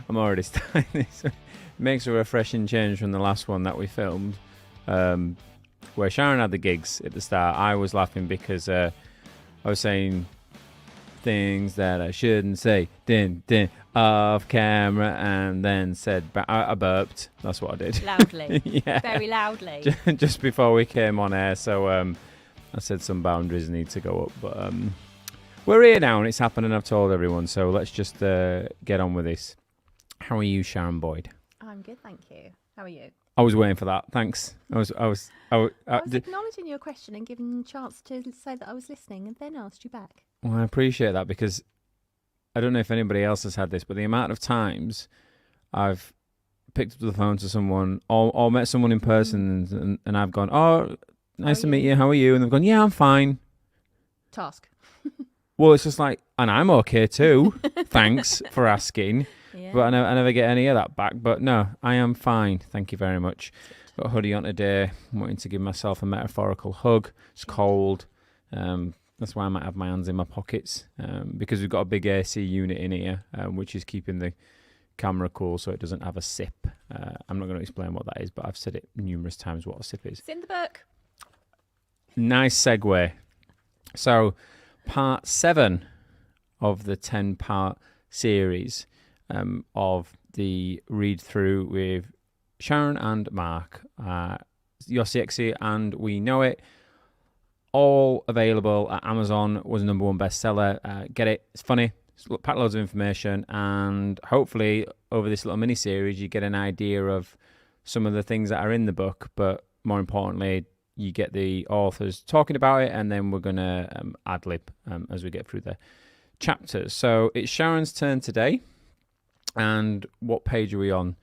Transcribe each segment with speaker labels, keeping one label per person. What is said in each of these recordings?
Speaker 1: I'm already starting this. It makes a refreshing change from the last one that we filmed, where Sharon had the gigs at the start. I was laughing because I was saying things that I shouldn't say, off camera, and then said, I burped. That's what I did.
Speaker 2: Loudly.
Speaker 1: Yeah.
Speaker 2: Very loudly.
Speaker 1: Just before we came on air, so I said some boundaries need to go up, but we're here now and it's happening. I've told everyone, so let's just get on with this. How are you, Sharon Boyd?
Speaker 2: I'm good, thank you. How are you?
Speaker 1: I was waiting for that. Thanks. I was
Speaker 2: Acknowledging your question and giving you a chance to say that I was listening, and then asked you back.
Speaker 1: Well, I appreciate that, because I don't know if anybody else has had this, but the amount of times I've picked up the phone to someone or met someone in person and I've gone, oh, nice to meet you. How are you? And they've gone, yeah, I'm fine.
Speaker 2: Task.
Speaker 1: Well, it's just like, and I'm okay too. Thanks for asking.
Speaker 2: Yeah.
Speaker 1: But I never get any of that back. But no, I am fine. Thank you very much. Got a hoodie on today. I'm wanting to give myself a metaphorical hug. It's cold. That's why I might have my hands in my pockets, because we've got a big AC unit in here, which is keeping the camera cool so it doesn't have a sip. I'm not going to explain what that is, but I've said it numerous times what a sip is.
Speaker 2: It's in the book.
Speaker 1: Nice segue. So, part 7 of the 10-part series of the read-through with Sharon and Mark. Your CX'y and We Know It. All available at Amazon. Was a #1 bestseller. Get it. It's funny. It's packed loads of information. And hopefully, over this little mini-series, you get an idea of some of the things that are in the book. But more importantly, you get the authors talking about it. And then we're going to ad-lib as we get through the chapters. So it's Sharon's turn today. And what page are we on?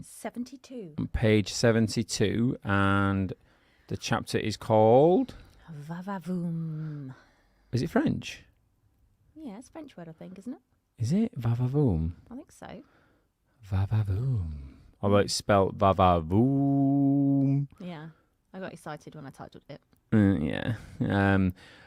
Speaker 2: 72.
Speaker 1: On page 72. And the chapter is called...
Speaker 2: VaVaVoom.
Speaker 1: Is it French?
Speaker 2: Yeah, it's a French word, I think, isn't it?
Speaker 1: Is it VaVaVoom?
Speaker 2: I think so.
Speaker 1: VaVaVoom. Although it's spelled VaVaVoom.
Speaker 2: Yeah, I got excited when I titled it.
Speaker 1: Yeah.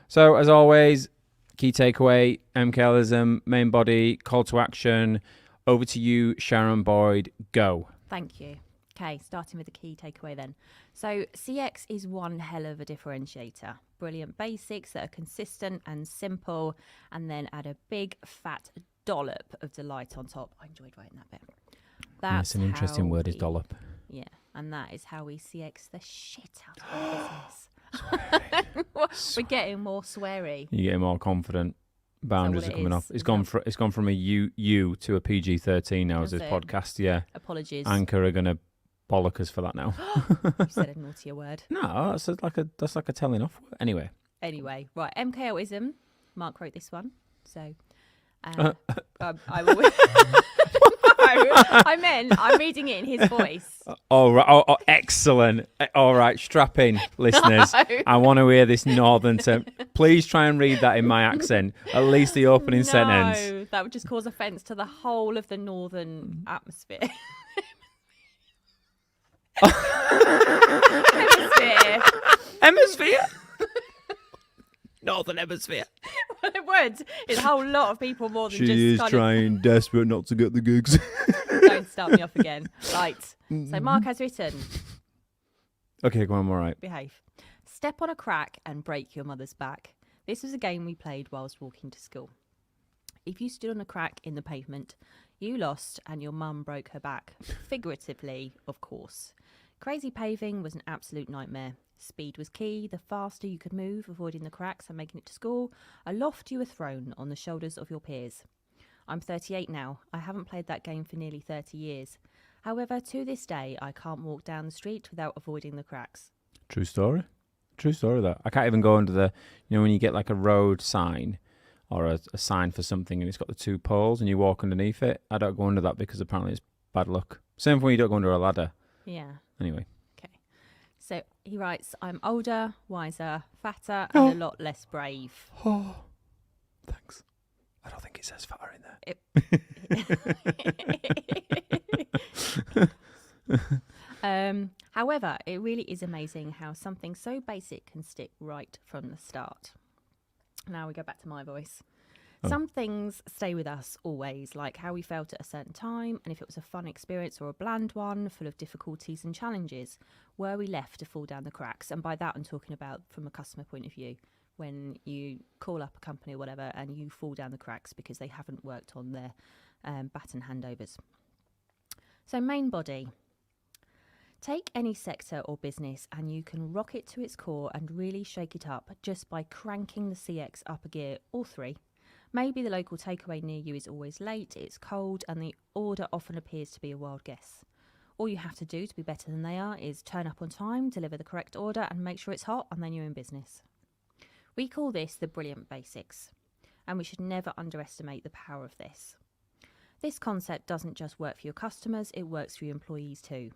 Speaker 1: So, as always, key takeaway, MKLism, main body, call to action. Over to you, Sharon Boyd. Go.
Speaker 2: Thank you. Okay, starting with the key takeaway then. So CX is one hell of a differentiator. Brilliant basics that are consistent and simple, and then add a big fat dollop of delight on top. I enjoyed writing that bit.
Speaker 1: That's an interesting word, is dollop.
Speaker 2: Yeah, and that is how we CX the shit out of our business. We're getting more sweary.
Speaker 1: You're getting more confident. Boundaries are coming off. It's gone from a U to a PG-13 now as this podcast. Yeah.
Speaker 2: Apologies.
Speaker 1: Anchor are going to bollock us for that now.
Speaker 2: You said a naughtier word.
Speaker 1: No, that's like a telling off word. Anyway,
Speaker 2: right. MKLism. Mark wrote this one, so I will. I meant I'm reading it in his voice.
Speaker 1: Oh, right. Oh, excellent. All right, strap in, listeners.
Speaker 2: No.
Speaker 1: I want to hear this northern term. Please try and read that in my accent. At least the opening sentence.
Speaker 2: No, that would just cause offence to the whole of the northern atmosphere.
Speaker 1: Hemisphere? Northern hemisphere.
Speaker 2: Well, it would. It's a whole lot of people more than just...
Speaker 1: She is trying desperate not to get the gigs.
Speaker 2: Don't start me off again. Right. So Mark has written...
Speaker 1: Okay, go on, all right.
Speaker 2: Behave. Step on a crack and break your mother's back. This was a game we played whilst walking to school. If you stood on a crack in the pavement, you lost and your mum broke her back. Figuratively, of course. Crazy paving was an absolute nightmare. Speed was key. The faster you could move, avoiding the cracks and making it to school, aloft you were thrown on the shoulders of your peers. I'm 38 now. I haven't played that game for nearly 30 years. However, to this day, I can't walk down the street without avoiding the cracks.
Speaker 1: True story. True story, that. I can't even go under the... You know, when you get like a road sign or a sign for something and it's got the two poles and you walk underneath it, I don't go under that because apparently it's bad luck. Same when you don't go under a ladder.
Speaker 2: Yeah.
Speaker 1: Anyway.
Speaker 2: Okay. So he writes, I'm older, wiser, fatter, and a lot less brave.
Speaker 1: Oh, thanks. I don't think it says fatter in there.
Speaker 2: However, it really is amazing how something so basic can stick right from the start. Now we go back to my voice.
Speaker 1: Oh.
Speaker 2: Some things stay with us always, like how we felt at a certain time, and if it was a fun experience or a bland one, full of difficulties and challenges, were we left to fall down the cracks? And by that, I'm talking about from a customer point of view, when you call up a company or whatever and you fall down the cracks because they haven't worked on their baton handovers. So main body. Take any sector or business and you can rock it to its core and really shake it up just by cranking the CX up a gear or 3. Maybe the local takeaway near you is always late, it's cold, and the order often appears to be a wild guess. All you have to do to be better than they are is turn up on time, deliver the correct order, and make sure it's hot, and then you're in business. We call this the brilliant basics, and we should never underestimate the power of this. This concept doesn't just work for your customers, it works for your employees too.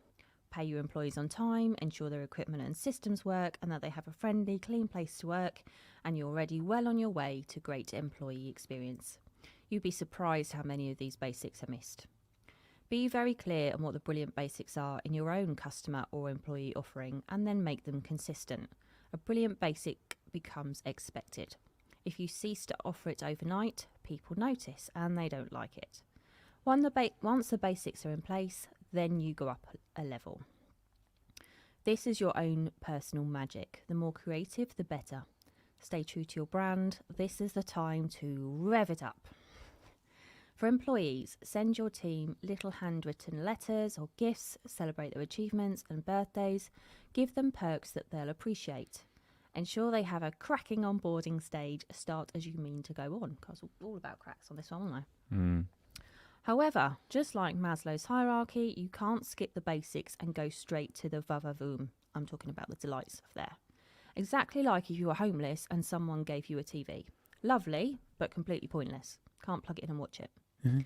Speaker 2: Pay your employees on time, ensure their equipment and systems work, and that they have a friendly, clean place to work, and you're already well on your way to great employee experience. You'd be surprised how many of these basics are missed. Be very clear on what the brilliant basics are in your own customer or employee offering, and then make them consistent. A brilliant basic becomes expected. If you cease to offer it overnight, people notice, and they don't like it. Once the basics are in place, then you go up a level. This is your own personal magic. The more creative, the better. Stay true to your brand. This is the time to rev it up. For employees, send your team little handwritten letters or gifts, celebrate their achievements and birthdays, give them perks that they'll appreciate. Ensure they have a cracking onboarding stage, start as you mean to go on. Because we're all about cracks on this one, aren't I? However, just like Maslow's hierarchy, you can't skip the basics and go straight to the VaVaVoom. I'm talking about the delight stuff there. Exactly like if you were homeless and someone gave you a TV. Lovely, but completely pointless. Can't plug it in and watch it. Mm-hmm.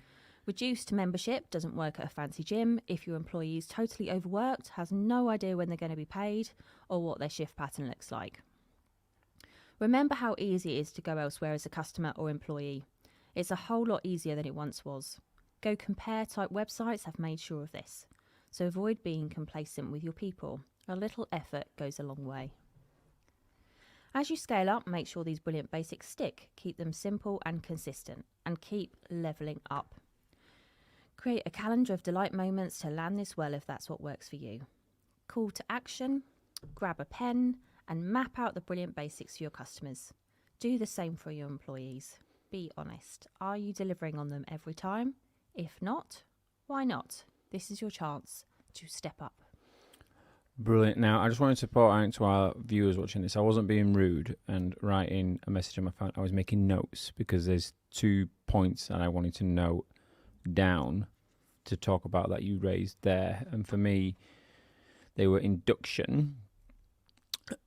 Speaker 2: Reduced membership doesn't work at a fancy gym if your employee is totally overworked, has no idea when they're going to be paid or what their shift pattern looks like. Remember how easy it is to go elsewhere as a customer or employee. It's a whole lot easier than it once was. Go compare type websites have made sure of this. So avoid being complacent with your people. A little effort goes a long way. As you scale up, make sure these brilliant basics stick. Keep them simple and consistent, and keep leveling up. Create a calendar of delight moments to land this well if that's what works for you. Call to action, grab a pen, and map out the brilliant basics for your customers. Do the same for your employees. Be honest. Are you delivering on them every time? If not, why not? This is your chance to step up.
Speaker 1: Brilliant. Now, I just wanted to point out to our viewers watching this, I wasn't being rude and writing a message on my phone. I was making notes because there's 2 points that I wanted to note down to talk about that you raised there. And for me, they were induction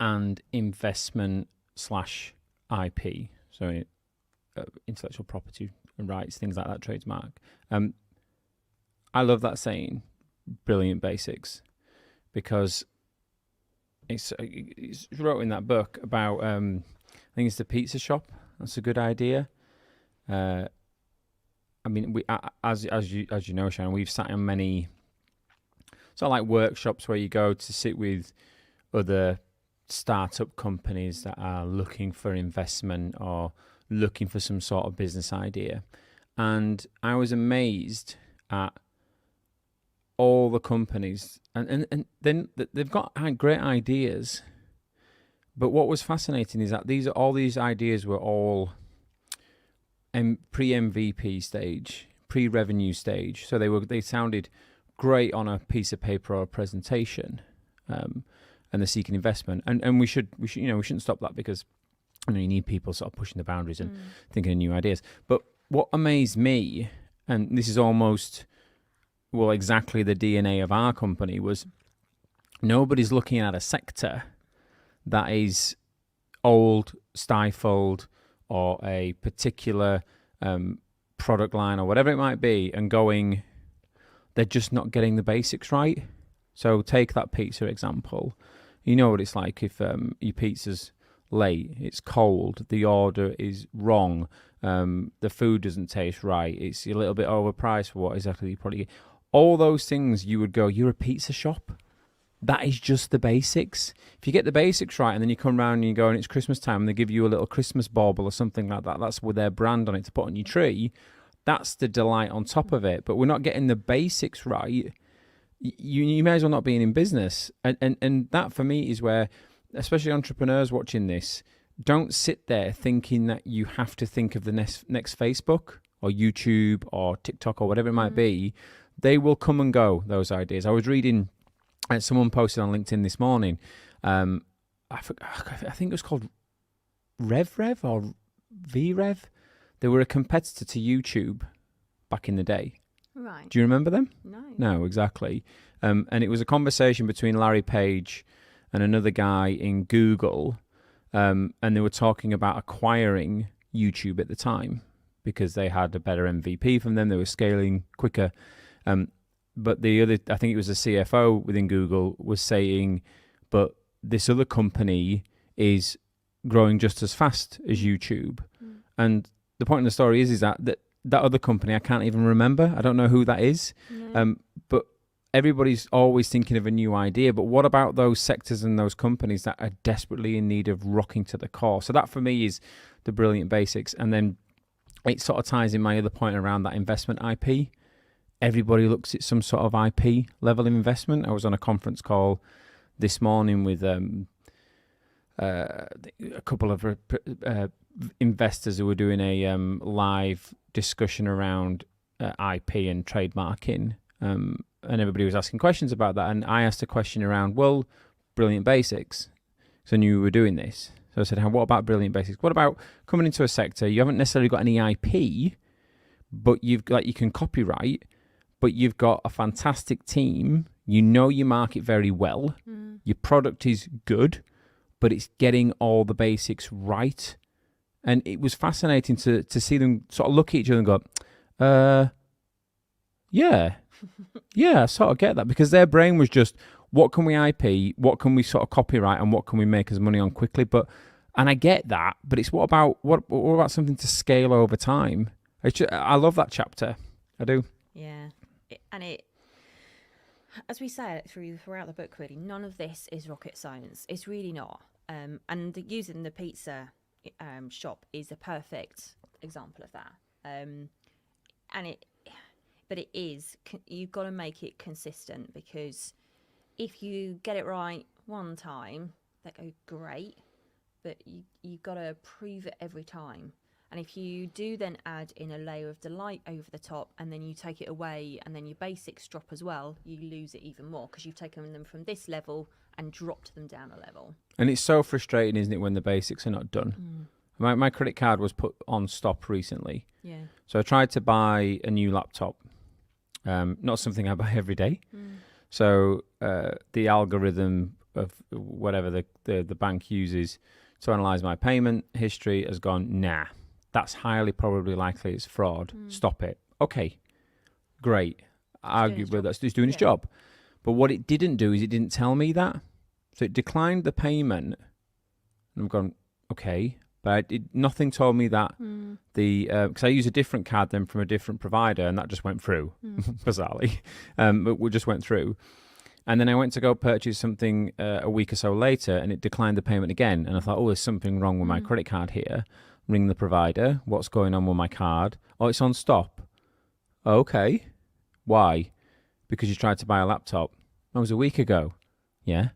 Speaker 1: and investment / IP. So intellectual property rights, things like that, trademark. I love that saying, brilliant basics, because it's wrote in that book about I think it's the pizza shop. That's a good idea. I mean, we as you know, Sharon, we've sat in many sort of like workshops where you go to sit with other startup companies that are looking for investment or looking for some sort of business idea. And I was amazed at all the companies, and then they've got great ideas. But what was fascinating is that all these ideas were all pre-MVP stage, pre-revenue stage. So they sounded great on a piece of paper or a presentation, and they're seeking investment. And we should we shouldn't stop that, because you need people sort of pushing the boundaries and thinking of new ideas. But what amazed me, and this is almost exactly the DNA of our company, was nobody's looking at a sector that is old, stifled, or a particular product line or whatever it might be, and going, they're just not getting the basics right. So take that pizza example. You know what it's like if your pizza's late, it's cold, the order is wrong, the food doesn't taste right, it's a little bit overpriced for what exactly you probably get. All those things, you would go, you're a pizza shop. that is just the basics. If you get the basics right and then you come around and you go and it's Christmas time and they give you a little Christmas bauble or something like that, that's with their brand on it to put on your tree, that's the delight on top of it. But we're not getting the basics right. You may as well not be in business. And that for me is where, especially entrepreneurs watching this, don't sit there thinking that you have to think of the next Facebook or YouTube or TikTok or whatever it might be. They will come and go, those ideas. I was reading, someone posted on LinkedIn this morning, I think it was called RevRev or VRev. They were a competitor to YouTube back in the day.
Speaker 2: Right.
Speaker 1: Do you remember them?
Speaker 2: No,
Speaker 1: exactly. And it was a conversation between Larry Page and another guy in Google, and they were talking about acquiring YouTube at the time because they had a better MVP from them. They were scaling quicker. But the other, I think it was a CFO within Google, was saying, but this other company is growing just as fast as YouTube. And the point of the story is that other company, I can't even remember. I don't know who that is.
Speaker 2: no.
Speaker 1: But everybody's always thinking of a new idea. But what about those sectors and those companies that are desperately in need of rocking to the core? So that for me is the brilliant basics. And then it sort of ties in my other point around that investment IP. Everybody looks at some sort of IP level of investment. I was on a conference call this morning with a couple of investors who were doing a live discussion around IP and trademarking, and everybody was asking questions about that. And I asked a question around, well, brilliant basics. So I knew we were doing this. So I said, what about brilliant basics? What about coming into a sector? You haven't necessarily got any IP, but you can copyright, but you've got a fantastic team. You know your market very well. Your product is good, but it's getting all the basics right. And it was fascinating to see them sort of look at each other and go, yeah, I sort of get that. Because their brain was just, what can we IP, what can we sort of copyright, and what can we make us money on quickly? And I get that, but it's what about something to scale over time? I love that chapter. I do.
Speaker 2: Yeah. As we say throughout the book, really, none of this is rocket science. It's really not. And using the pizza shop is a perfect example of that. But it is, you've got to make it consistent, because if you get it right one time, that goes great, but you've got to prove it every time. And if you do then add in a layer of delight over the top, and then you take it away, and then your basics drop as well, you lose it even more, because you've taken them from this level and dropped them down a level.
Speaker 1: And it's so frustrating, isn't it, when the basics are not done? My credit card was put on stop recently. Yeah. So I tried to buy a new laptop. Not something I buy every day. So the algorithm of whatever the bank uses to analyze my payment history has gone, nah, that's highly probably likely it's fraud. Stop it. Okay, great. Arguably that's doing its job. But what it didn't do is it didn't tell me that. So it declined the payment. And I'm going, okay. But nothing told me that because I use a different card then from a different provider, and that just went through, bizarrely. But we just went through. And then I went to go purchase something a week or so later, and it declined the payment again. And I thought, there's something wrong with my credit card here. Ring the provider. What's going on with my card? Oh, it's on stop. Okay. Why? Because you tried to buy a laptop. That was a week ago. Yeah.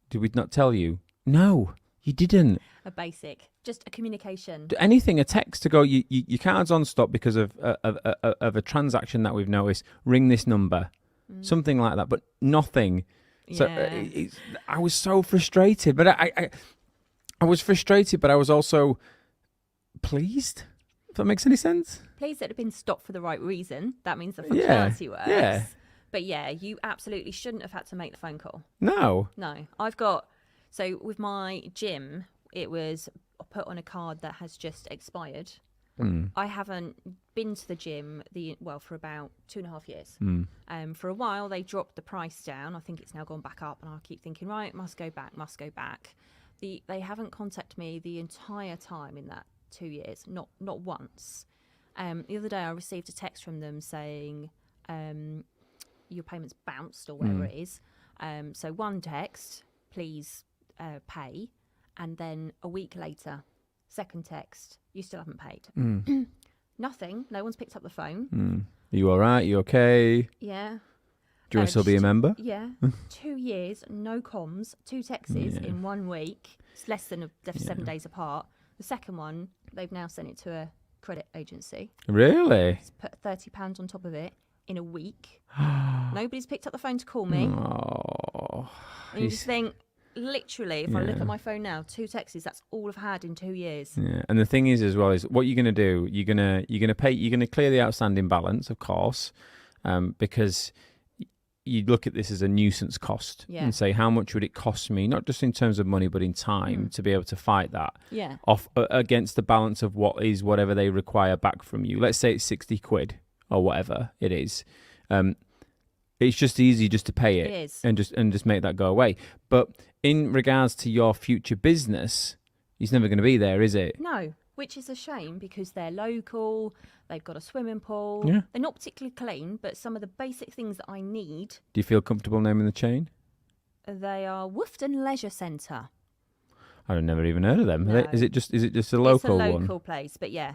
Speaker 1: Did we not tell you? No, you didn't.
Speaker 2: A basic, just a communication.
Speaker 1: Anything, a text to go, your card's on stop because of a transaction that we've noticed. Ring this number. Something like that, but nothing. So I was so frustrated, but I was frustrated, but I was also pleased, if that makes any sense.
Speaker 2: Pleased that it had been stopped for the right reason. That means the functionality works. Yeah. But yeah, you absolutely shouldn't have had to make the phone call.
Speaker 1: No.
Speaker 2: So with my gym, it was put on a card that has just expired. I haven't been to the gym for about 2.5 years. For a while, they dropped the price down. I think it's now gone back up, and I keep thinking, right, must go back. They haven't contacted me the entire time in that 2 years, not once. The other day, I received a text from them saying your payment's bounced or whatever it is. So one text, please pay, and then a week later, second text, you still haven't paid. Nothing. No one's picked up the phone.
Speaker 1: Are you all right? You okay?
Speaker 2: Yeah.
Speaker 1: Do you want to still be a member?
Speaker 2: Yeah. 2 years, no comms, 2 texts in 1 week. It's less than 7 days apart. The second one, they've now sent it to a credit agency.
Speaker 1: Really?
Speaker 2: It's put £30 on top of it in a week. Nobody's picked up the phone to call me.
Speaker 1: Oh.
Speaker 2: And you just think, literally, if I look at my phone now, 2 texts, that's all I've had in 2 years.
Speaker 1: Yeah, and the thing is as well is what you're going to do. You're going to clear the outstanding balance, of course, because you look at this as a nuisance cost and say, how much would it cost me, not just in terms of money, but in time to be able to fight that off against the balance of whatever they require back from you. Let's say it's 60 quid or whatever it is. It's just easy just to pay it, and just make that go away. But in regards to your future business, it's never going to be there, is it?
Speaker 2: No, which is a shame because they're local, they've got a swimming pool.
Speaker 1: Yeah.
Speaker 2: They're not particularly clean, but some of the basic things that I need.
Speaker 1: Do you feel comfortable naming the chain?
Speaker 2: They are Woofton Leisure Centre.
Speaker 1: I've never even heard of them.
Speaker 2: No.
Speaker 1: Is it just a local one?
Speaker 2: It's a local place, but yeah.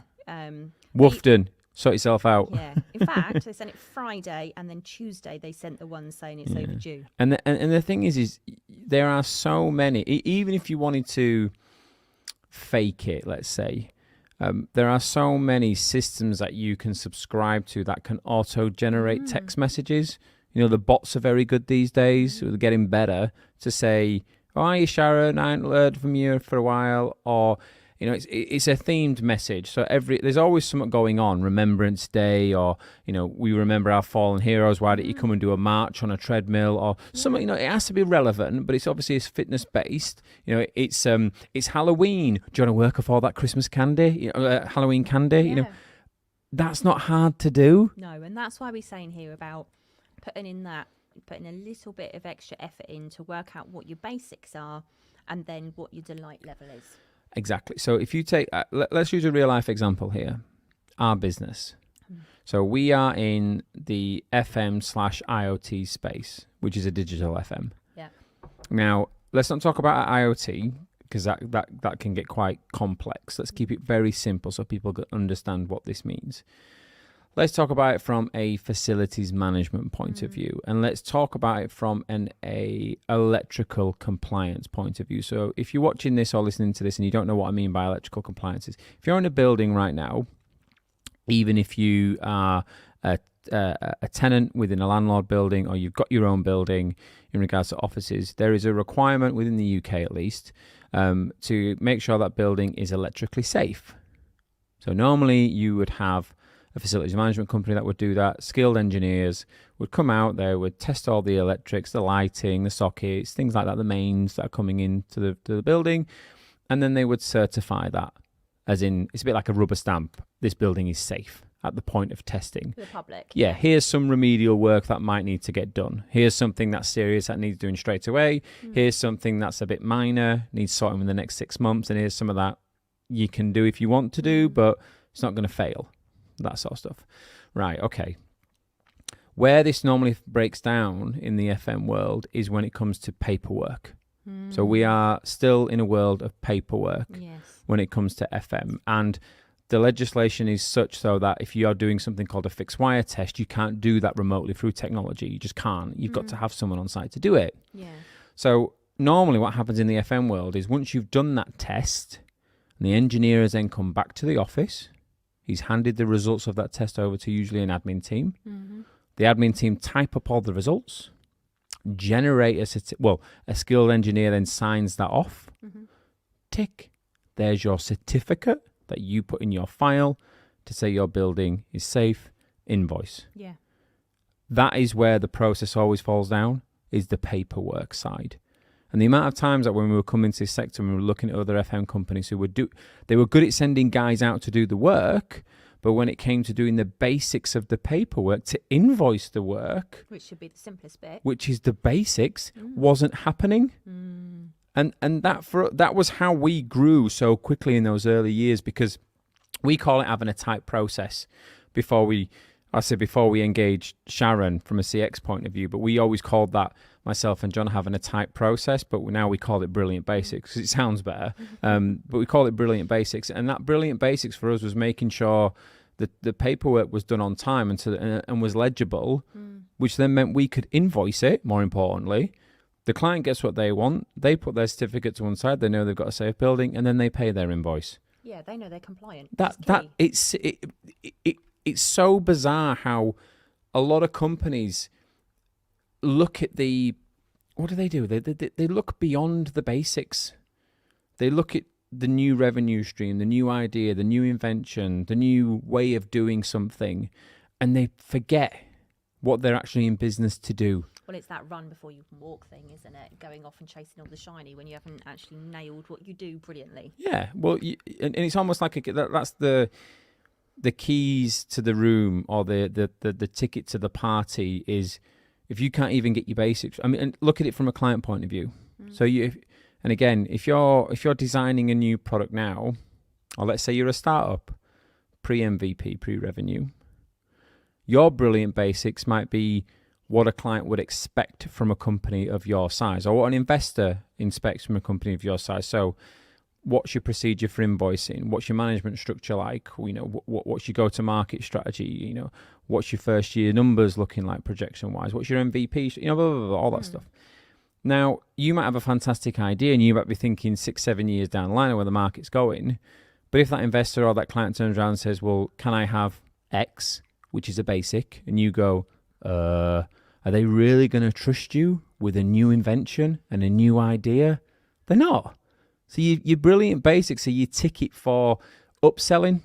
Speaker 1: Woofton, sort yourself out.
Speaker 2: Yeah. In fact, they sent it Friday, and then Tuesday they sent the one saying it's overdue.
Speaker 1: And the thing is there are so many. Even if you wanted to fake it, let's say, there are so many systems that you can subscribe to that can auto-generate text messages. You know, the bots are very good these days. They're getting better to say, "Oh, hi, Sharon, I haven't heard from you for a while," or you know, it's a themed message. So there's always something going on. Remembrance Day, or you know, we remember our fallen heroes. Why don't you come and do a march on a treadmill or something? You know, it has to be relevant, but it's obviously fitness based. You know, it's Halloween. Do you want to work off all that Christmas candy? You know, Halloween candy.
Speaker 2: Yeah.
Speaker 1: You know, that's not hard to do.
Speaker 2: No, and that's why we're saying here about putting a little bit of extra effort in to work out what your basics are, and then what your delight level is.
Speaker 1: Exactly. So if you take, let's use a real life example here, our business. So we are in the FM/IoT space, which is a digital FM.
Speaker 2: Yeah.
Speaker 1: Now, let's not talk about IoT because that can get quite complex. Let's keep it very simple so people can understand what this means. Let's talk about it from a facilities management point of view, and let's talk about it from an electrical compliance point of view. So if you're watching this or listening to this and you don't know what I mean by electrical compliances, if you're in a building right now, even if you are a tenant within a landlord building or you've got your own building in regards to offices, there is a requirement within the UK at least to make sure that building is electrically safe. So normally you would have a facilities management company that would do that. Skilled engineers would come out, they would test all the electrics, the lighting, the sockets, things like that, the mains that are coming into the building, and then they would certify that. As in, it's a bit like a rubber stamp. This building is safe at the point of testing.
Speaker 2: For the public.
Speaker 1: Yeah, here's some remedial work that might need to get done. Here's something that's serious that needs doing straight away. Here's something that's a bit minor, needs sorting in the next 6 months, and here's some of that you can do if you want to do, but it's not going to fail. That sort of stuff. Right, okay. Where this normally breaks down in the FM world is when it comes to paperwork. So we are still in a world of paperwork when it comes to FM. And the legislation is such so that if you are doing something called a fixed wire test, you can't do that remotely through technology. You just can't. You've got to have someone on site to do it.
Speaker 2: Yeah.
Speaker 1: So normally what happens in the FM world is once you've done that test, and the engineer has then come back to the office, he's handed the results of that test over to usually an admin team. The admin team type up all the results, generate a skilled engineer then signs that off. Tick. There's your certificate that you put in your file to say your building is safe. Invoice. Yeah. That is where the process always falls down, is the paperwork side. And the amount of times that when we were coming to this sector and we were looking at other FM companies who they were good at sending guys out to do the work, but when it came to doing the basics of the paperwork to invoice the work,
Speaker 2: which should be the simplest bit,
Speaker 1: which is the basics, wasn't happening. And that was how we grew so quickly in those early years, because we call it having a tight process before we engaged Sharon from a CX point of view, but we always called that myself and John having a tight process, but now we call it Brilliant Basics because it sounds better. But we call it Brilliant Basics, and that Brilliant Basics for us was making sure that the paperwork was done on time and was legible, which then meant we could invoice it. More importantly, the client gets what they want. They put their certificate to one side. They know they've got a safe building, and then they pay their invoice.
Speaker 2: Yeah, they know they're compliant.
Speaker 1: It's so bizarre how a lot of companies look at what do? They look beyond the basics. They look at the new revenue stream, the new idea, the new invention, the new way of doing something, and they forget what they're actually in business to do.
Speaker 2: Well, it's that run before you can walk thing, isn't it? Going off and chasing all the shiny when you haven't actually nailed what you do brilliantly.
Speaker 1: Yeah, well, and it's almost like that's the keys to the room, or the ticket to the party is if you can't even get your basics. I mean, and look at it from a client point of view. So and again, if you're designing a new product now, or let's say you're a startup, pre-MVP, pre-revenue, your Brilliant Basics might be what a client would expect from a company of your size, or what an investor expects from a company of your size. So what's your procedure for invoicing? What's your management structure like? What's your go-to-market strategy? What's your first year numbers looking like projection-wise? What's your MVP? Blah, blah, blah, all that stuff. Now, you might have a fantastic idea and you might be thinking 6-7 years down the line of where the market's going. But if that investor or that client turns around and says, well, can I have X, which is a basic? And you go, are they really going to trust you with a new invention and a new idea? They're not. So your Brilliant Basics are your ticket for upselling.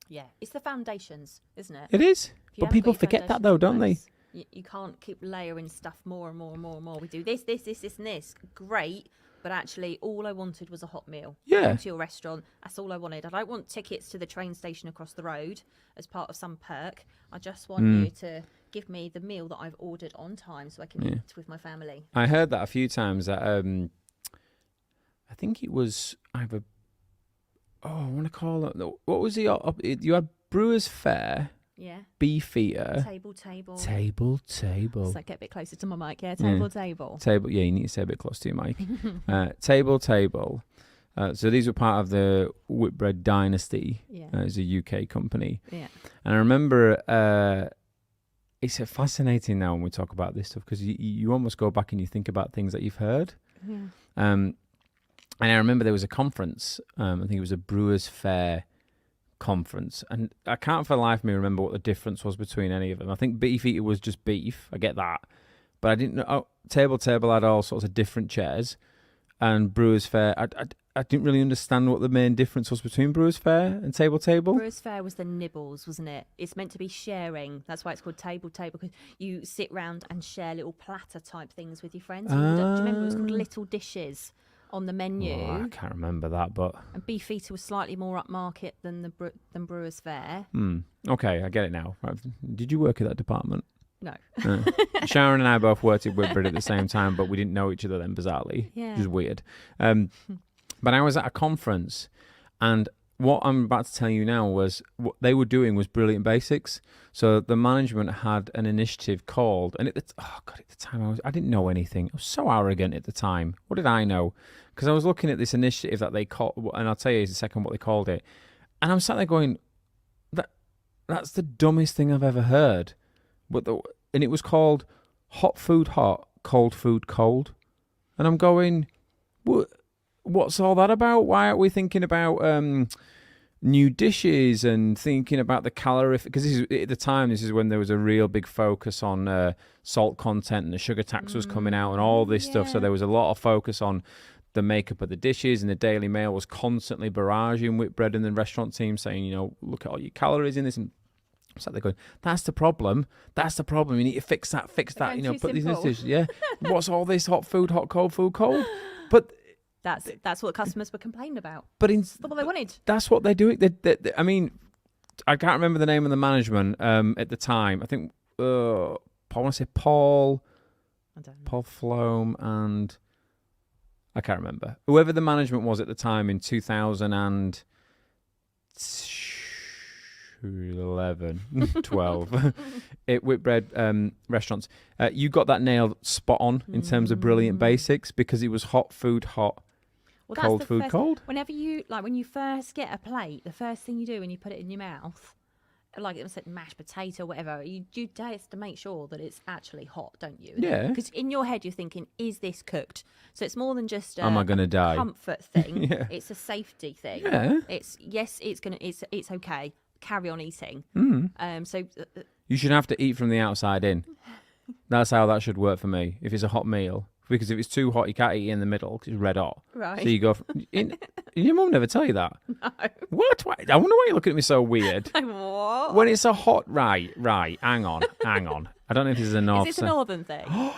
Speaker 2: Yeah, it's the foundations, isn't it?
Speaker 1: It is. But people forget that though, don't they?
Speaker 2: You can't keep layering stuff more and more and more and more. We do this, and this. Great. But actually, all I wanted was a hot meal.
Speaker 1: Yeah.
Speaker 2: Come to your restaurant. That's all I wanted. I don't want tickets to the train station across the road as part of some perk. I just want you to give me the meal that I've ordered on time so I can eat with my family. I
Speaker 1: heard that a few times. That I think it was either. I want to call it. What was the? You had Brewers Fayre.
Speaker 2: Yeah.
Speaker 1: Beefeater.
Speaker 2: Table.
Speaker 1: So
Speaker 2: get a bit closer to my mic. Yeah, table.
Speaker 1: Table. Yeah, you need to stay a bit close to your mic. Table. So these were part of the Whitbread dynasty.
Speaker 2: Yeah.
Speaker 1: As a UK company.
Speaker 2: Yeah.
Speaker 1: And I remember it's fascinating now when we talk about this stuff because you almost go back and you think about things that you've heard.
Speaker 2: Yeah.
Speaker 1: And I remember there was a conference. I think it was a Brewers Fayre conference, and I can't for the life of me remember what the difference was between any of them. I think Beefeater was just beef. I get that, but I didn't know. Table had all sorts of different chairs, and Brewers Fayre. I didn't really understand what the main difference was between Brewers Fayre and Table.
Speaker 2: Brewers Fayre was the nibbles, wasn't it? It's meant to be sharing. That's why it's called table, because you sit round and share little platter type things with your friends. Do you remember it was called little dishes on the menu?
Speaker 1: I can't remember that, but
Speaker 2: and Beefeater was slightly more upmarket than Brewers Fayre.
Speaker 1: Okay, I get it now. Right. Did you work at that department?
Speaker 2: No.
Speaker 1: Sharon and I both worked at Whitbread at the same time, but we didn't know each other then, bizarrely.
Speaker 2: Yeah.
Speaker 1: Which is weird. But I was at a conference, and what I'm about to tell you now was what they were doing was Brilliant Basics. So the management had an initiative called, and at the time I didn't know anything. I was so arrogant at the time. What did I know? Because I was looking at this initiative that they called, and I'll tell you in a second what they called it. And I'm sat there going, that's the dumbest thing I've ever heard. And it was called Hot Food Hot, Cold Food Cold. And I'm going, what's all that about? Why aren't we thinking about new dishes and thinking about the calorific? Because at the time, this is when there was a real big focus on salt content, and the sugar tax was coming out and all this stuff. So there was a lot of focus on the makeup of the dishes, and the Daily Mail was constantly barraging Whitbread and the restaurant team saying, look at all your calories in this. And so they're going, that's the problem. You need to fix that. Put these dishes. Yeah. What's all this hot food, hot, cold food, cold? But
Speaker 2: that's what customers were complaining about.
Speaker 1: But
Speaker 2: that's what they wanted.
Speaker 1: That's what they're doing. I mean, I can't remember the name of the management at the time. I think I want to say Paul.
Speaker 2: I don't know.
Speaker 1: Paul Floam, and I can't remember whoever the management was at the time in 2000 and 11, 12 Whitbread restaurants. You got that nailed spot on in terms of brilliant basics because it was hot food hot,
Speaker 2: Well,
Speaker 1: cold food cold.
Speaker 2: Whenever you when you first get a plate, the first thing you do when you put it in your mouth, like it was like mashed potato, whatever, you taste to make sure that it's actually hot, don't you?
Speaker 1: Yeah.
Speaker 2: Because in your head you're thinking, is this cooked? So it's more than just
Speaker 1: Am I gonna die?
Speaker 2: Comfort thing.
Speaker 1: Yeah.
Speaker 2: It's a safety thing.
Speaker 1: Yeah.
Speaker 2: It's okay. Carry on eating. So
Speaker 1: You should have to eat from the outside in. That's how that should work for me. If it's a hot meal, because if it's too hot, you can't eat it in the middle because it's red hot.
Speaker 2: right.
Speaker 1: So you go. Your mum never tell you that.
Speaker 2: No.
Speaker 1: What? I wonder why you're looking at me so weird.
Speaker 2: Like, what?
Speaker 1: When it's a hot, right. Hang on. I don't know if this is a north.
Speaker 2: Is this a northern thing? You were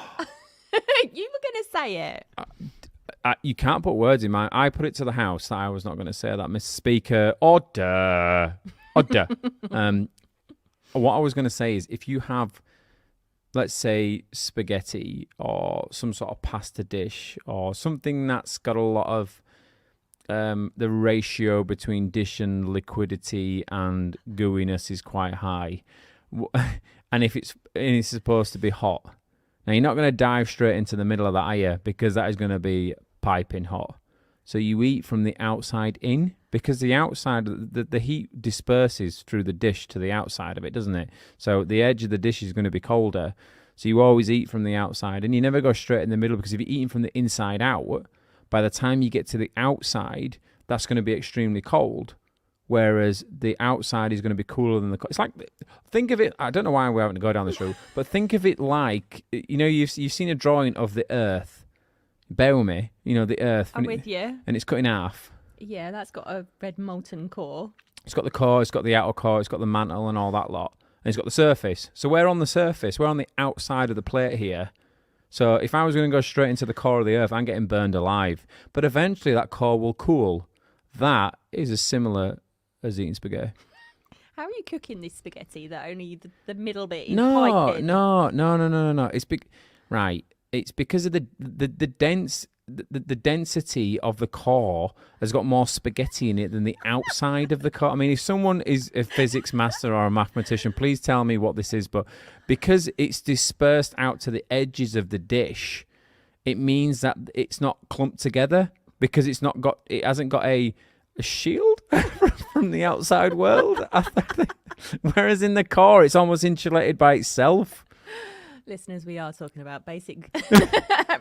Speaker 2: going to say it.
Speaker 1: You can't put words in my. I put it to the house that I was not going to say that, Miss Speaker. Order. What I was going to say is, if you have, let's say, spaghetti or some sort of pasta dish or something that's got a lot of the ratio between dish and liquidity and gooiness is quite high, and if it's supposed to be hot, now you're not going to dive straight into the middle of that, are you? Because that is going to be piping hot. So you eat from the outside in, because the outside, the heat disperses through the dish to the outside of it, doesn't it? So the edge of the dish is going to be colder. So you always eat from the outside, and you never go straight in the middle, because if you're eating from the inside out, by the time you get to the outside, that's going to be extremely cold. Whereas the outside is going to be cooler than the. It's like, think of it. I don't know why we're having to go down this route, but think of it like, you've seen a drawing of the Earth. Bear with me. The Earth.
Speaker 2: I'm with you.
Speaker 1: And it's cut in half.
Speaker 2: Yeah, that's got a red molten core.
Speaker 1: It's got the core, it's got the outer core, it's got the mantle and all that lot. And it's got the surface. So we're on the surface. We're on the outside of the plate here. So if I was going to go straight into the core of the Earth, I'm getting burned alive. But eventually that core will cool. That is as similar as eating spaghetti.
Speaker 2: How are you cooking this spaghetti that only the middle bit is
Speaker 1: No.
Speaker 2: piping?
Speaker 1: Right. It's because of the density of the core has got more spaghetti in it than the outside of the core. I mean, if someone is a physics master or a mathematician, please tell me what this is. But because it's dispersed out to the edges of the dish, it means that it's not clumped together, because it hasn't got a shield from the outside world. Whereas in the core, it's almost insulated by itself.
Speaker 2: Listeners, we are talking about basic,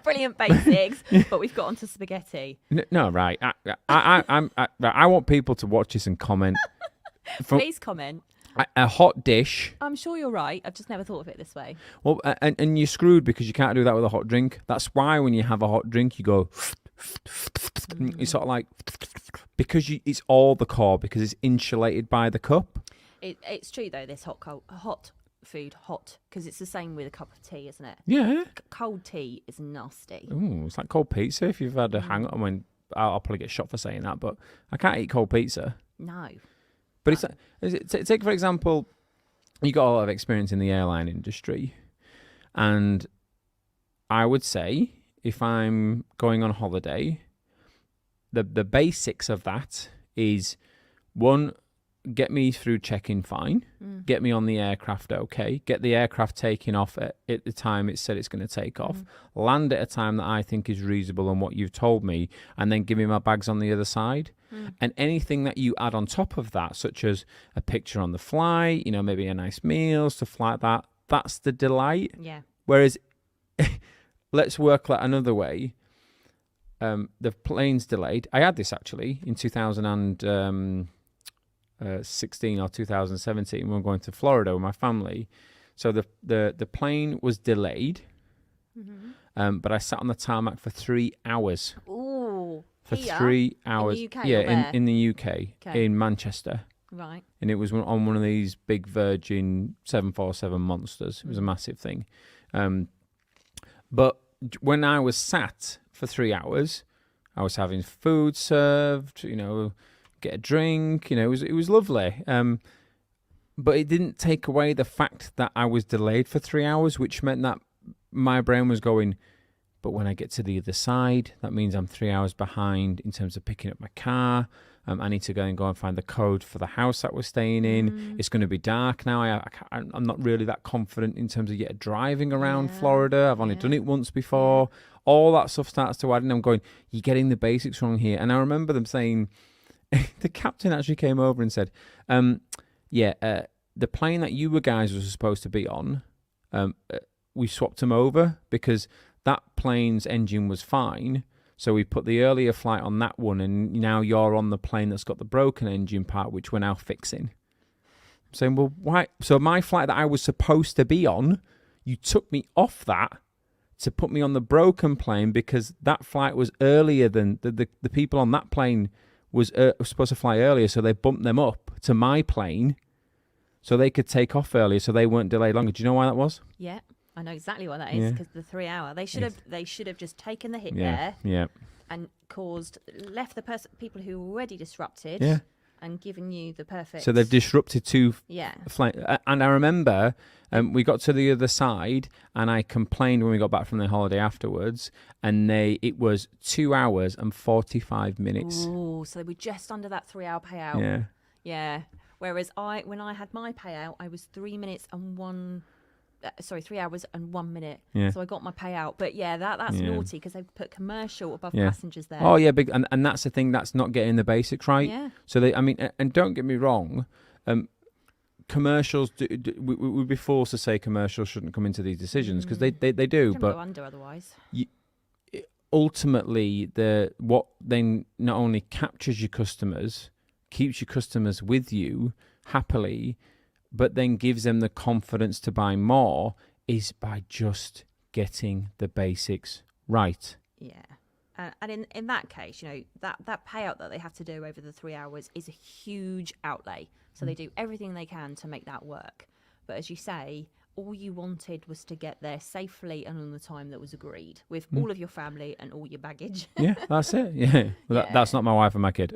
Speaker 2: brilliant basics, but we've got onto spaghetti.
Speaker 1: No, right. I want people to watch this and comment.
Speaker 2: Please comment.
Speaker 1: A hot dish.
Speaker 2: I'm sure you're right. I've just never thought of it this way.
Speaker 1: Well, and you're screwed because you can't do that with a hot drink. That's why when you have a hot drink, you go. It's sort of like, because it's all the core, because it's insulated by the cup.
Speaker 2: It's true though. This hot food, because it's the same with a cup of tea, isn't it?
Speaker 1: Yeah.
Speaker 2: Cold tea is nasty.
Speaker 1: Ooh, it's like cold pizza. If you've had a hang on, I'll probably get shot for saying that, but I can't eat cold pizza.
Speaker 2: No.
Speaker 1: But take for example, you got a lot of experience in the airline industry, and I would say if I'm going on holiday, the basics of that is, one, get me through check-in fine, get me on the aircraft okay, get the aircraft taking off at the time it said it's going to take off, land at a time that I think is reasonable on what you've told me, and then give me my bags on the other side. And anything that you add on top of that, such as a picture on the flight, maybe a nice meal, stuff like that, that's the delight.
Speaker 2: Yeah. Whereas,
Speaker 1: let's work that another way. The plane's delayed. I had this actually in 2016 or 2017 when we were going to Florida with my family. So the plane was delayed, but I sat on the tarmac for 3 hours.
Speaker 2: Ooh.
Speaker 1: For 3 hours.
Speaker 2: In the UK?
Speaker 1: Yeah, in the UK,
Speaker 2: okay.
Speaker 1: in Manchester.
Speaker 2: Right.
Speaker 1: And it was on one of these big Virgin 747 monsters. It was a massive thing. But when I was sat for 3 hours, I was having food served, get a drink, it was lovely. But it didn't take away the fact that I was delayed for 3 hours, which meant that my brain was going, but when I get to the other side, that means I'm 3 hours behind in terms of picking up my car. I need to go and find the code for the house that we're staying in. It's going to be dark now. I'm not really that confident in terms of yet driving around Florida. I've only done it once before. All that stuff starts to add, and I'm going, you're getting the basics wrong here. And I remember them saying, the captain actually came over and said, the plane that you guys were supposed to be on, we swapped them over because that plane's engine was fine. So we put the earlier flight on that one, and now you're on the plane that's got the broken engine part, which we're now fixing. I'm saying, well, why? So my flight that I was supposed to be on, you took me off that to put me on the broken plane because that flight was earlier than the people on that plane was supposed to fly earlier. So they bumped them up to my plane so they could take off earlier so they weren't delayed longer. Do you know why that was?
Speaker 2: Yeah. I know exactly what that is because the 3 hour. They should have just taken the hit there and left the people who were already disrupted and given you the perfect.
Speaker 1: So they've disrupted two flights. And I remember we got to the other side and I complained when we got back from the holiday afterwards, and it was 2 hours and 45 minutes.
Speaker 2: Oh, so they were just under that 3 hour payout. Yeah. Whereas when I had my payout, I was 3 minutes and 3 hours and 1 minute. Yeah. So I got my payout. But that's naughty because they've put commercial above passengers there.
Speaker 1: Oh, yeah. And that's the thing, that's not getting the basics right. Yeah. So and don't get me wrong, commercials, we'd be forced to say commercials shouldn't come into these decisions because they do. But
Speaker 2: go under otherwise.
Speaker 1: Ultimately, what then not only captures your customers, keeps your customers with you happily, but then gives them the confidence to buy more is by just getting the basics right.
Speaker 2: Yeah. And in that case, that payout that they have to do over the 3 hours is a huge outlay. So they do everything they can to make that work. But as you say, all you wanted was to get there safely and on the time that was agreed with all of your family and all your baggage.
Speaker 1: Yeah, that's it. Yeah. Well, that's not my wife and my kid.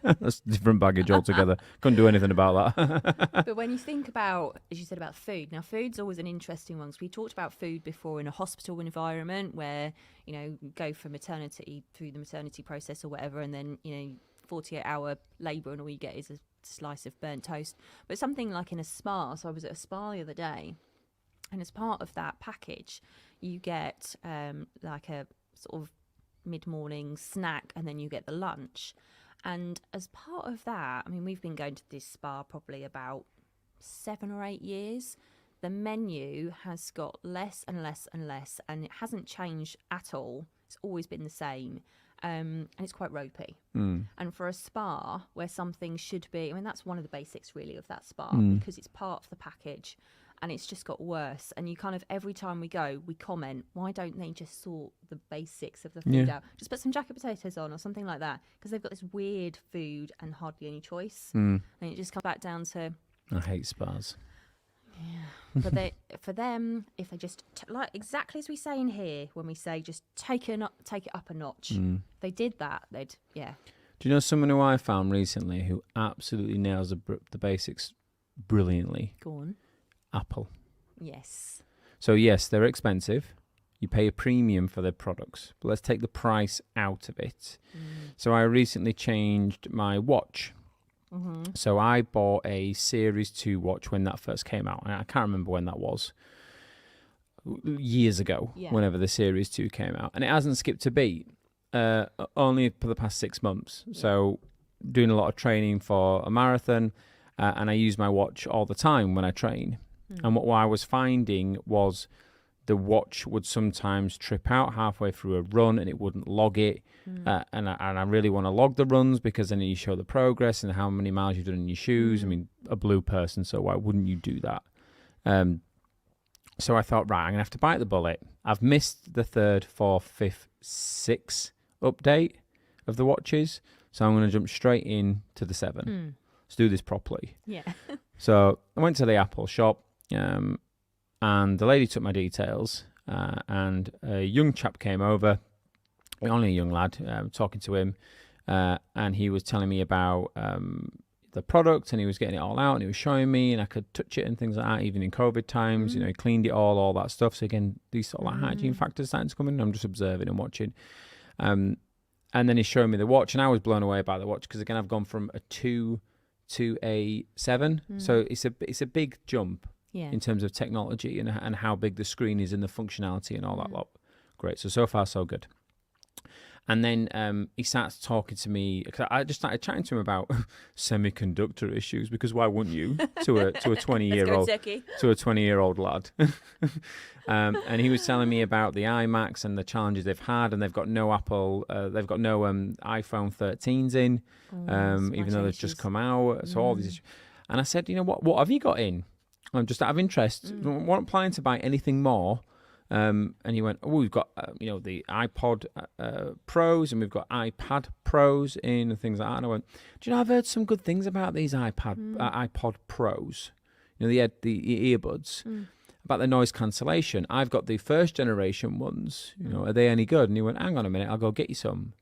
Speaker 1: That's different baggage altogether. Couldn't do anything about that.
Speaker 2: But when you think about, as you said, about food, now food's always an interesting one. So we talked about food before in a hospital environment where, go for maternity through the maternity process or whatever, and then, 48-hour labour and all you get is a slice of burnt toast. But something like in a spa, so I was at a spa the other day, and as part of that package you get like a sort of mid-morning snack, and then you get the lunch. And as part of that, we've been going to this spa probably about 7 or 8 years. The menu has got less and less and less, and it hasn't changed at all. It's always been the same. And it's quite ropey. And for a spa where something should be, that's one of the basics really of that spa because it's part of the package, and it's just got worse. And you kind of, every time we go, we comment, why don't they just sort the basics of the food out? Just put some jacket potatoes on or something like that, because they've got this weird food and hardly any choice. And it just comes back down to...
Speaker 1: I hate spas.
Speaker 2: Yeah, but for them, if they just like exactly as we say in here, when we say just take it up a notch, they did that. Do
Speaker 1: you know someone who I found recently who absolutely nails the basics brilliantly?
Speaker 2: Go on.
Speaker 1: Apple.
Speaker 2: Yes.
Speaker 1: So yes, they're expensive. You pay a premium for their products, but let's take the price out of it. So I recently changed my watch. So I bought a Series 2 watch when that first came out. And I can't remember when that was. Years ago, whenever the Series 2 came out. And it hasn't skipped a beat, only for the past 6 months. So doing a lot of training for a marathon, and I use my watch all the time when I train. And what I was finding was the watch would sometimes trip out halfway through a run and it wouldn't log it. And I really want to log the runs because then you show the progress and how many miles you've done in your shoes. A blue person, so why wouldn't you do that? So I thought, right, I'm going to have to bite the bullet. I've missed the 3rd, 4th, 5th, 6th update of the watches. So I'm going to jump straight in to the 7. Let's do this properly.
Speaker 2: Yeah.
Speaker 1: So I went to the Apple shop. And the lady took my details, and a young chap came over, only a young lad, talking to him, and he was telling me about the product, and he was getting it all out, and he was showing me, and I could touch it and things like that, even in COVID times. You know, he cleaned it all that stuff. So again, these sort of like hygiene factors starting to come in. I'm just observing and watching. And then he's showing me the watch, and I was blown away by the watch because again, I've gone from a 2 to a 7. So it's a big jump in terms of technology and how big the screen is and the functionality and all that lot. Great. So far, so good. And then he starts talking to me. Cause I just started chatting to him about semiconductor issues because why wouldn't you to a 20-year-old lad? And he was telling me about the iMacs and the challenges they've had, and they've got no Apple, they've got no iPhone 13s in, even though they've just come out. So all these issues. And I said, you know what have you got in? I'm just out of interest. I'm not planning to buy anything more. And he went, oh, we've got, the iPod Pros, and we've got iPad Pros in and things like that. And I went, do you know, I've heard some good things about these iPod Pros, the earbuds, about the noise cancellation. I've got the first generation ones, are they any good? And he went, hang on a minute, I'll go get you some.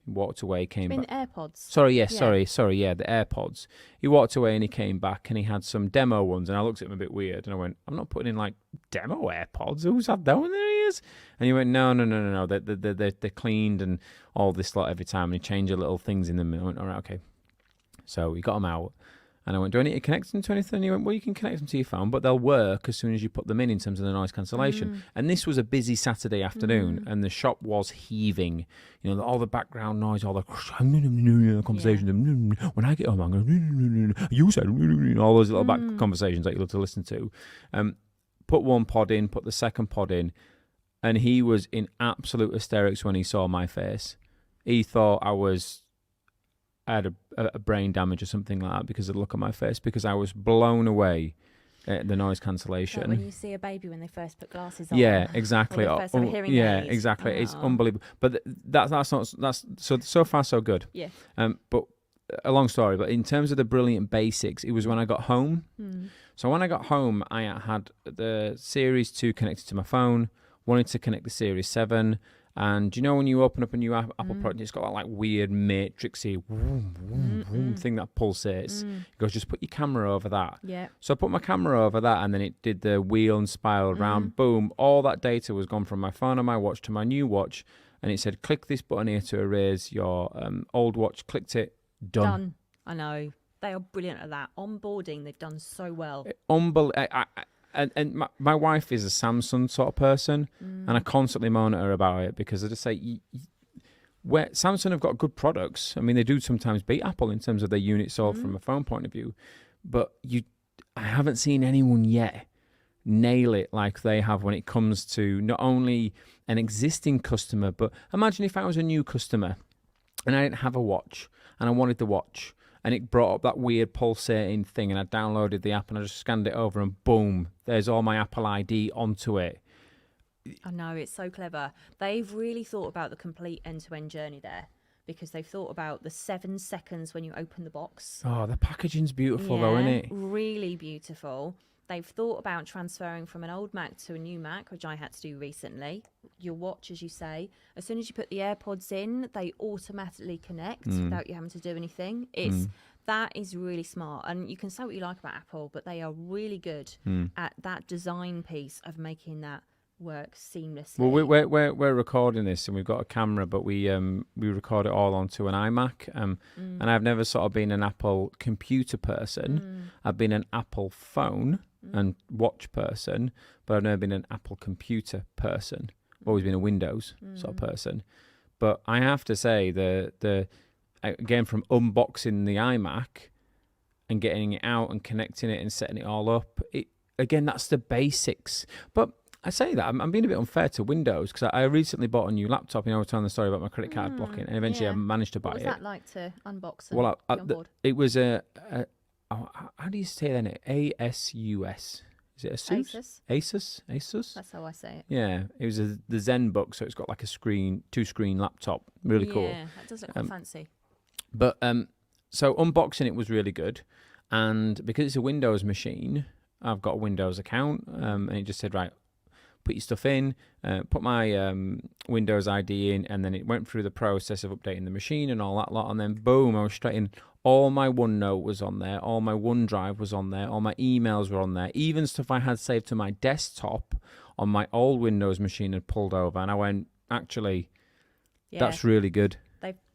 Speaker 1: He walked away, came back.
Speaker 2: AirPods.
Speaker 1: Sorry, the AirPods. He walked away and he came back and he had some demo ones, and I looked at him a bit weird and I went, I'm not putting in like demo AirPods. Who's had that in their ears? And he went, no. They're cleaned and all this lot every time, and he changed the little things in them. And I went, all right, okay. So we got them out. And I went, do I need to connect them to anything? And he went, well, you can connect them to your phone, but they'll work as soon as you put them in terms of the noise cancellation. And this was a busy Saturday afternoon, and the shop was heaving. All the background noise, all the conversations. Yeah. When I get home, I'm going, you said, all those little back conversations that you love to listen to. Put one pod in, put the second pod in, and he was in absolute hysterics when he saw my face. He thought I had a brain damage or something like that because of the look on my face, because I was blown away at the noise cancellation.
Speaker 2: Like when you see a baby when they first put glasses on.
Speaker 1: Yeah, exactly.
Speaker 2: Or first have hearing aids.
Speaker 1: Exactly. It's unbelievable. But that's so far so good.
Speaker 2: Yeah.
Speaker 1: But a long story. But in terms of the brilliant basics, it was when I got home. So when I got home, I had the Series 2 connected to my phone. Wanted to connect the Series 7. And when you open up a new Apple product, it's got that like weird matrixy thing that pulsates. It goes, just put your camera over that.
Speaker 2: Yeah.
Speaker 1: So I put my camera over that, and then it did the wheel and spiraled around. Boom! All that data was gone from my phone and my watch to my new watch, and it said, "Click this button here to erase your old watch." Clicked it. Done.
Speaker 2: I know, they are brilliant at that onboarding. They've done so well.
Speaker 1: Unbelievable. And my wife is a Samsung sort of person, and I constantly moan at her about it because I just say, where Samsung have got good products. I mean, they do sometimes beat Apple in terms of their units sold from a phone point of view, but I haven't seen anyone yet nail it like they have when it comes to not only an existing customer, but imagine if I was a new customer and I didn't have a watch and I wanted the watch. And it brought up that weird pulsating thing, and I downloaded the app and I just scanned it over, and boom, there's all my Apple ID onto it.
Speaker 2: I know, it's so clever. They've really thought about the complete end-to-end journey there, because they've thought about the 7 seconds when you open the box.
Speaker 1: Oh, the packaging's beautiful though, isn't it?
Speaker 2: Really beautiful. They've thought about transferring from an old Mac to a new Mac, which I had to do recently. Your watch, as you say, as soon as you put the AirPods in, they automatically connect without you having to do anything. That is really smart. And you can say what you like about Apple, but they are really good at that design piece of making that work seamlessly.
Speaker 1: Well, we're recording this, and we've got a camera, but we record it all onto an iMac. And I've never sort of been an Apple computer person. I've been an Apple phone and watch person, but I've never been an Apple computer person. I've always been a Windows sort of person. But I have to say, the again, from unboxing the iMac and getting it out and connecting it and setting it all up, that's the basics. But I say that I'm being a bit unfair to Windows, because I recently bought a new laptop. I was telling the story about my credit card blocking, and eventually I managed to buy it.
Speaker 2: What was that like to unbox and
Speaker 1: well,
Speaker 2: be on board?
Speaker 1: It was how do you say that? ASUS. Is it Asus? Asus?
Speaker 2: That's how I say it.
Speaker 1: Yeah, it was the ZenBook, so it's got like a two-screen laptop. Really cool.
Speaker 2: Yeah, that does look quite fancy.
Speaker 1: But so unboxing it was really good, and because it's a Windows machine, I've got a Windows account, and it just said, right, put your stuff in, put my Windows ID in, and then it went through the process of updating the machine and all that lot, and then boom, I was straight in. All my OneNote was on there, all my OneDrive was on there, all my emails were on there, even stuff I had saved to my desktop on my old Windows machine had pulled over, and I went, actually, that's really good.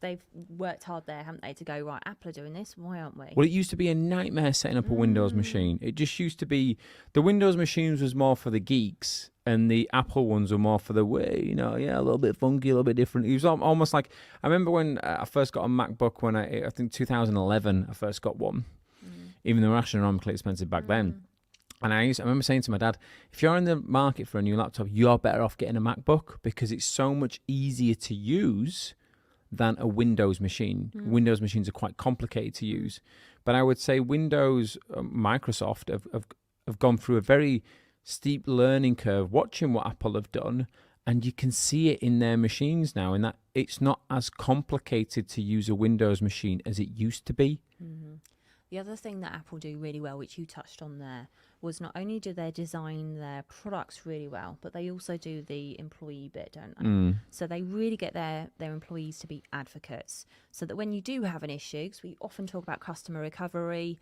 Speaker 2: They've worked hard there, haven't they, to go, right, Apple are doing this, why aren't we?
Speaker 1: Well, it used to be a nightmare setting up a Windows machine. It just used to be, the Windows machines was more for the geeks, and the Apple ones were more for the way, you know, a little bit funky, a little bit different. It was almost like, I remember when I first got a MacBook when I think 2011, I first got one, even though they were astronomically expensive back then. And I remember saying to my dad, if you're in the market for a new laptop, you're better off getting a MacBook because it's so much easier to use than a Windows machine. Windows machines are quite complicated to use. But I would say Windows, Microsoft have gone through a very steep learning curve watching what Apple have done, and you can see it in their machines now, in that it's not as complicated to use a Windows machine as it used to be.
Speaker 2: The other thing that Apple do really well, which you touched on there, was not only do they design their products really well, but they also do the employee bit, don't they? So they really get their employees to be advocates, so that when you do have an issue, because we often talk about customer recovery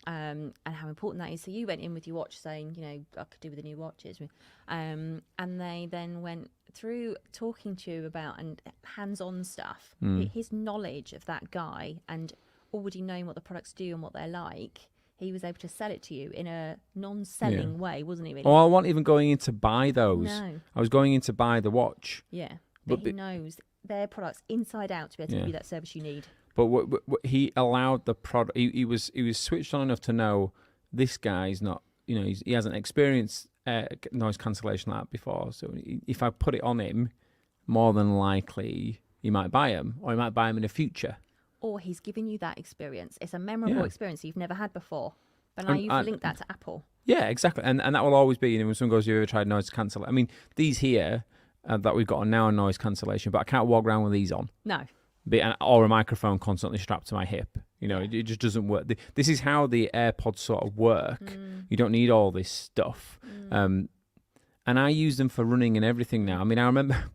Speaker 2: and how important that is. So you went in with your watch saying, you know, I could do with the new watches. And they then went through talking to you about and hands-on stuff. His knowledge of that guy and already knowing what the products do and what they're like, he was able to sell it to you in a non-selling way, wasn't he? Really?
Speaker 1: Oh, I wasn't even going in to buy those.
Speaker 2: No.
Speaker 1: I was going in to buy the watch.
Speaker 2: Yeah, but he knows their products inside out to be able to give you that service you need.
Speaker 1: But what he allowed the product. He was switched on enough to know this guy's not. You know, he hasn't experienced noise cancellation like that before. So if I put it on him, more than likely he might buy him, or he might buy him in the future.
Speaker 2: Or he's giving you that experience. It's a memorable experience you've never had before. But now you've linked that to Apple. Yeah,
Speaker 1: exactly. And that will always be, you know, when someone goes, you ever tried noise cancellation? I mean, these here that we've got on now are noise cancellation, but I can't walk around with these on.
Speaker 2: No.
Speaker 1: Or a microphone constantly strapped to my hip. You know, it just doesn't work. This is how the AirPods sort of work. You don't need all this stuff. And I use them for running and everything now. I mean, I remember...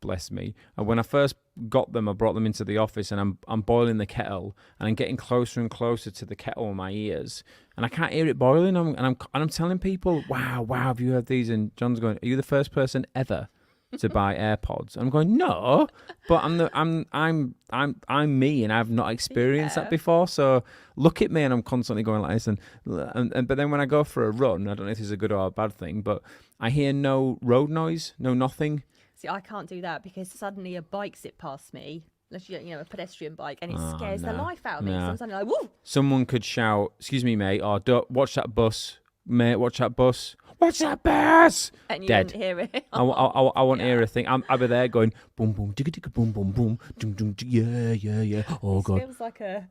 Speaker 1: Bless me. And when I first got them, I brought them into the office, and I'm boiling the kettle, and I'm getting closer and closer to the kettle in my ears, and I can't hear it boiling. I'm telling people, wow, have you heard these? And John's going, are you the first person ever to buy AirPods? And I'm going, no, but I'm me, and I've not experienced that before. So look at me, and I'm constantly going like this, and but then when I go for a run, I don't know if this is a good or a bad thing, but I hear no road noise, no nothing.
Speaker 2: See, I can't do that because suddenly a bike zipped past me, you know, a pedestrian bike, and it scares the life out of me. So I'm suddenly like, woo!
Speaker 1: Someone could shout, "Excuse me, mate," or "Don't watch that bus, mate. Watch that bus. Watch that bus."
Speaker 2: And you
Speaker 1: Dead.
Speaker 2: Didn't hear it.
Speaker 1: I won't hear a thing. I'll be there going, boom, boom, digga, digga, boom, boom, boom, dum, dum, yeah. Oh god.
Speaker 2: Feels like a.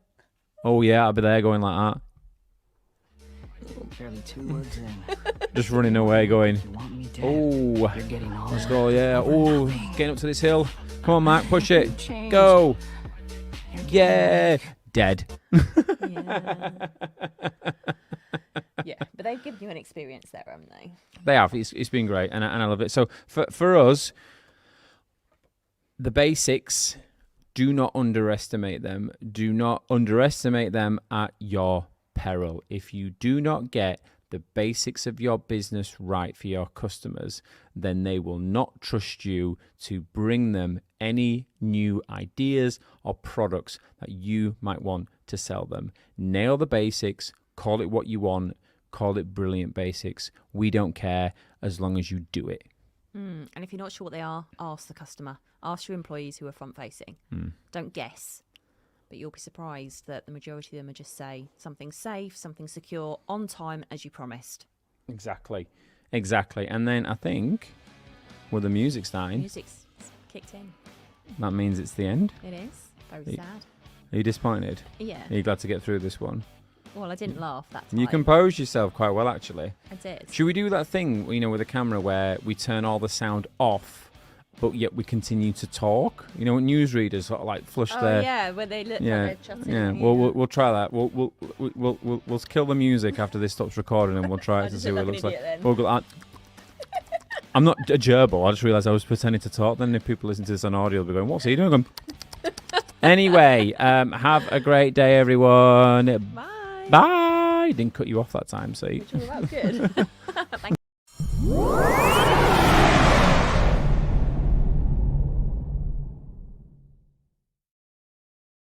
Speaker 1: Oh yeah, I'll be there going like that.
Speaker 3: Barely 2 words in.
Speaker 1: Just running away, going,
Speaker 3: Oh,
Speaker 1: let's go, yeah. Oh, getting up to this hill. Come on, Mac, push it. Go. Yeah. Dead.
Speaker 2: Yeah, but they've given you an experience there, haven't they?
Speaker 1: They have. It's been great, and I love it. So for us, the basics, do not underestimate them. Do not underestimate them at your peril. If you do not get the basics of your business right for your customers, then they will not trust you to bring them any new ideas or products that you might want to sell them. Nail the basics, call it what you want, call it brilliant basics. We don't care as long as you do it.
Speaker 2: And if you're not sure what they are, ask the customer. Ask your employees who are front facing. Don't guess. But you'll be surprised that the majority of them are just say something safe, something secure, on time, as you promised.
Speaker 1: Exactly. And then I think, with the music starting...
Speaker 2: Music's kicked in.
Speaker 1: That means it's the end?
Speaker 2: It is. Very sad.
Speaker 1: Are you disappointed?
Speaker 2: Yeah.
Speaker 1: Are you glad to get through this one?
Speaker 2: Well, I didn't laugh that time.
Speaker 1: You composed yourself quite well, actually.
Speaker 2: I did.
Speaker 1: Should we do that thing, you know, with the camera where we turn all the sound off, but yet we continue to talk? You know, when newsreaders sort of like flush their...
Speaker 2: Oh, yeah, where they look
Speaker 1: yeah,
Speaker 2: like they're chatting.
Speaker 1: yeah. We'll try that. We'll kill the music after this stops recording, and we'll try it to see what it looks like.
Speaker 2: Then.
Speaker 1: We'll go like... I'm not a gerbil. I just realised I was pretending to talk. Then if people listen to this on audio, they'll be going, "What's he doing?" Going, anyway, have a great day, everyone.
Speaker 2: Bye.
Speaker 1: Bye. Didn't cut you off that time, see?
Speaker 2: Which was good. Thank